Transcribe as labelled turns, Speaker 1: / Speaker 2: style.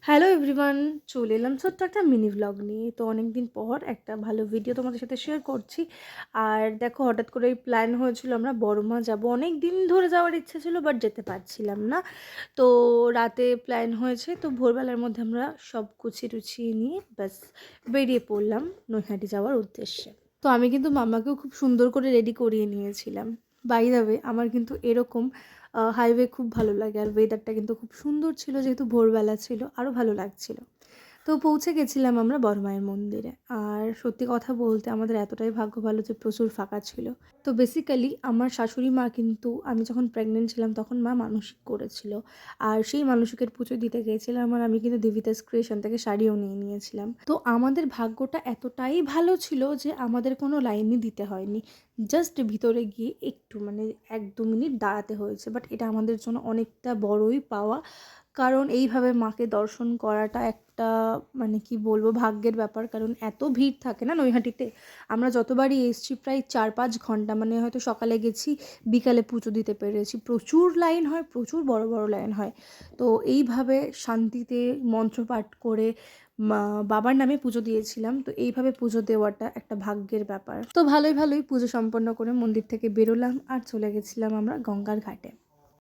Speaker 1: Hello everyone, চলে এলাম ছোট্ট একটা মিনি ভ্লগ নিয়ে। তো অনেকদিন পর একটা ভালো ভিডিও তোমাদের সাথে শেয়ার করছি। আর দেখো, হঠাৎ করেই প্ল্যান হয়েছিল আমরা বড়মা যাব। অনেক দিন ধরে যাওয়ার ইচ্ছে ছিল, বাট যেতে পারছিলাম না। তো রাতে প্ল্যান হয়েছে, তো ভোরবেলার মধ্যে আমরা সব গুছিয়ে টুছিয়ে নিয়ে ব্যাস বেরিয়ে পড়লাম নৈহাটি যাওয়ার উদ্দেশ্যে। তো আমি কিন্তু মাম্মাকেও খুব সুন্দর করে রেডি করিয়ে নিয়েছিলাম। বাই দ্য ওয়ে, আমার কিন্তু এরকম হাইওয়ে খুব ভালো লাগে। আর ওয়েদারটা কিন্তু খুব সুন্দর ছিল, যেহেতু ভোরবেলা ছিল আরও ভালো লাগছিল। তো পৌঁছে গেছিলাম আমরা বড়মায়ের মন্দিরে। আর সত্যি কথা বলতে আমাদের এতটাই ভাগ্য ভালো যে প্রচুর ফাঁকা ছিল। তো বেসিক্যালি আমার শাশুড়ি মা কিন্তু, আমি যখন প্রেগনেন্ট ছিলাম তখন মা মানসিক করেছিল। আর সেই মানসিকের পুজো দিতে গিয়েছিলাম, আর আমি কিন্তু দেবিতাস ক্রিয়েশন থেকে শাড়িও নিয়ে নিয়েছিলাম। তো আমাদের ভাগ্যটা এতটাই ভালো ছিল যে আমাদের কোনো লাইনই দিতে হয়নি। জাস্ট ভিতরে গিয়ে একটু মানে 1-2 মিনিট দাঁড়াতে হয়েছে, বাট এটা আমাদের জন্য অনেকটা বড়ই পাওয়া। কারণ এইভাবে মাকে দর্শন করাটা একটা মানে কি বলবো, ভাগ্যের ব্যাপার। কারণ এত ভিড় থাকে না নৈহাটিতে। আমরা যতবারই এসেছি প্রায় 4-5 ঘন্টা, মানে হয়তো সকালে গেছি, বিকালে পুজো দিতে পেরেছি। প্রচুর লাইন হয়, প্রচুর বড় বড় লাইন হয়। তো এইভাবে শান্তিতে মন্ত্রপাঠ করে বাবার নামে পুজো দিয়েছিলাম। তো এইভাবে পুজো দেওয়াটা একটা ভাগ্যের ব্যাপার। তো ভালোই ভালোই পুজো সম্পন্ন করে মন্দির থেকে বেরোলাম আর চলে গেছিলাম আমরা গঙ্গার ঘাটে।